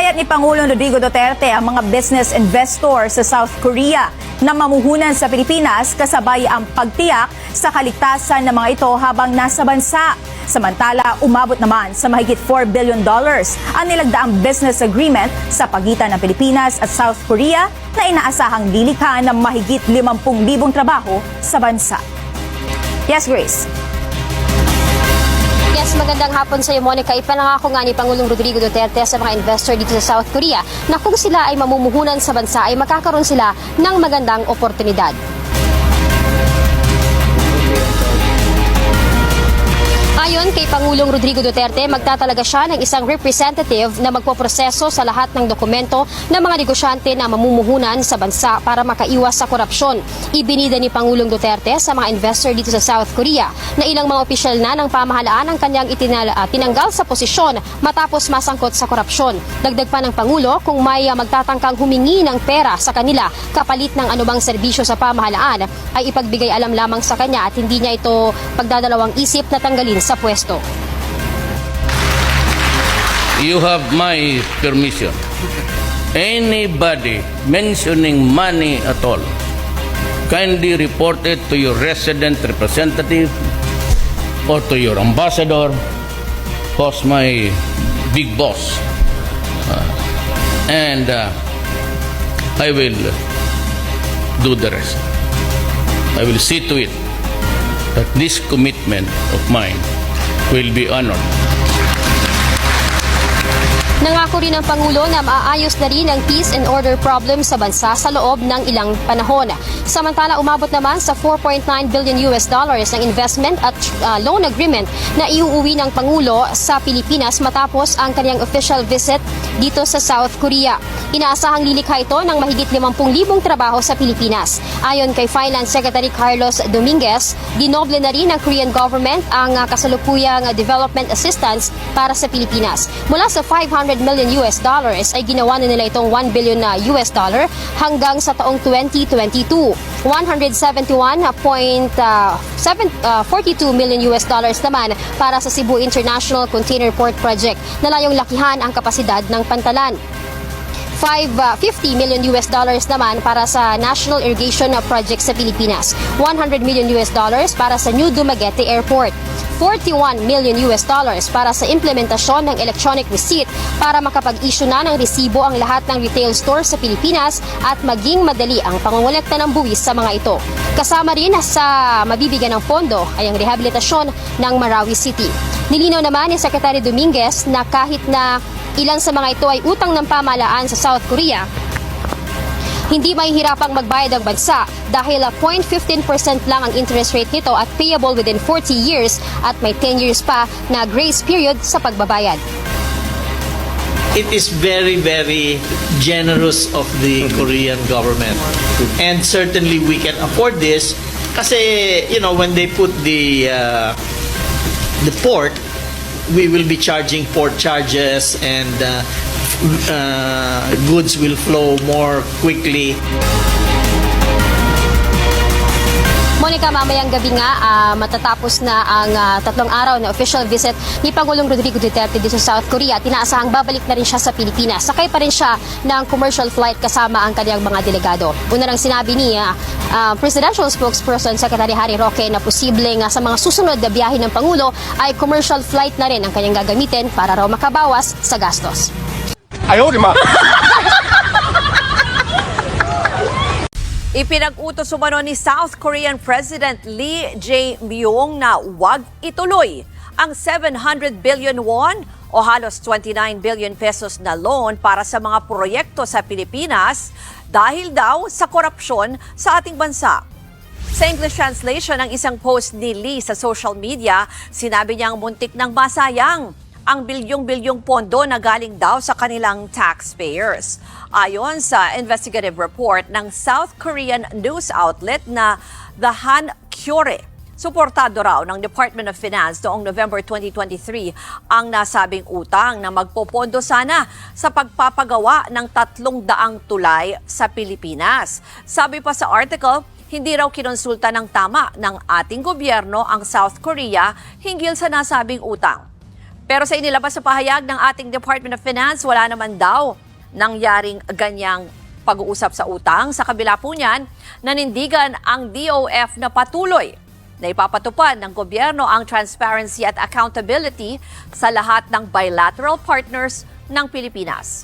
Hinihikayat ni Pangulong Rodrigo Duterte ang mga business investor sa South Korea na mamuhunan sa Pilipinas kasabay ang pagtiyak sa kaligtasan ng mga ito habang nasa bansa. Samantala, umabot naman sa mahigit $4 billion ang nilagdaang business agreement sa pagitan ng Pilipinas at South Korea na inaasahang lilikha ng mahigit 50,000 trabaho sa bansa. Yes, Grace. Yes, magandang hapon sa iyo, Monica. Ipinangako nga ni Pangulong Rodrigo Duterte sa mga investor dito sa South Korea na kung sila ay mamumuhunan sa bansa ay makakaroon sila ng magandang oportunidad. Ayon kay Pangulong Rodrigo Duterte, magtatalaga siya ng isang representative na magpoproseso sa lahat ng dokumento ng mga negosyante na mamumuhunan sa bansa para makaiwas sa korupsyon. Ibinida ni Pangulong Duterte sa mga investor dito sa South Korea na ilang mga opisyal na ng pamahalaan ang kanyang tinanggal sa posisyon matapos masangkot sa korupsyon. Dagdag pa ng Pangulo, kung may magtatangkang humingi ng pera sa kanila kapalit ng anumang serbisyo sa pamahalaan, ay ipagbigay alam lamang sa kanya at hindi niya ito pagdadalawang isip na tanggalin sa pwesto. You have my permission. Anybody mentioning money at all, kindly report it to your resident representative or to your ambassador, who's my big boss. And I will do the rest. I will see to it that this commitment of mine will be honored. Nangako rin ang Pangulo na maayos na rin ang peace and order problem sa bansa sa loob ng ilang panahon. Samantala, umabot naman sa $4.9 billion ang investment at loan agreement na iuuwi ng Pangulo sa Pilipinas matapos ang kanyang official visit dito sa South Korea. Inaasahang lilikha ito ng mahigit 50,000 trabaho sa Pilipinas. Ayon kay Finance Secretary Carlos Dominguez, dinoble na rin ng Korean government ang kasalukuyang development assistance para sa Pilipinas. Mula sa $500 million ay ginawa na nila itong $1 billion hanggang sa taong 2022. $171.42 million naman para sa Cebu International Container Port Project na layong lakihan ang kapasidad ng pantalan. $50 million naman para sa National Irrigation Project sa Pilipinas. $100 million para sa New Dumaguete Airport. $41 million para sa implementasyon ng electronic receipt para makapag-issue na ng resibo ang lahat ng retail stores sa Pilipinas at maging madali ang pangongolekta ng buwis sa mga ito. Kasama rin sa mabibigyan ng pondo ay ang rehabilitasyon ng Marawi City. Nilinaw naman ni Secretary Dominguez na kahit na ilan sa mga ito ay utang ng pamahalaan sa South Korea, hindi mahihirapang magbayad ang bansa dahil 0.15% lang ang interest rate nito at payable within 40 years at may 10 years pa na grace period sa pagbabayad. It is very, very generous of the Korean government. And certainly we can afford this kasi, you know, when they put the port, we will be charging port charges and goods will flow more quickly. Monica, mamayang gabi nga matatapos na ang 3 araw na official visit ni Pangulong Rodrigo Duterte dito sa South Korea. Tinaasahang babalik na rin siya sa Pilipinas. Sakay pa rin siya ng commercial flight kasama ang kanyang mga delegado. Una nang sinabi niya, Presidential Spokesperson Secretary Harry Roque na posibleng sa mga susunod na biyahe ng Pangulo ay commercial flight na rin ang kanyang gagamitin para raw makabawas sa gastos. Ayaw, di ma! Ipinag-utos umano ni South Korean President Lee Jae-myung na huwag ituloy ang 700 billion won o halos 29 billion pesos na loan para sa mga proyekto sa Pilipinas dahil daw sa korupsyon sa ating bansa. Sa English translation ng isang post ni Lee sa social media, sinabi niyang muntik nang masayang ang bilyong-bilyong pondo na galing daw sa kanilang taxpayers. Ayon sa investigative report ng South Korean news outlet na The Hankyoreh, suportado raw ng Department of Finance noong November 2023 ang nasabing utang na magpopondo sana sa pagpapagawa ng 300 tulay sa Pilipinas. Sabi pa sa article, hindi raw kinonsulta ng tama ng ating gobyerno ang South Korea hinggil sa nasabing utang. Pero sa inilabas sa pahayag ng ating Department of Finance, wala naman daw nangyaring ganyang pag-uusap sa utang. Sa kabila po niyan, nanindigan ang DOF na patuloy na ipapatupad ng gobyerno ang transparency at accountability sa lahat ng bilateral partners ng Pilipinas.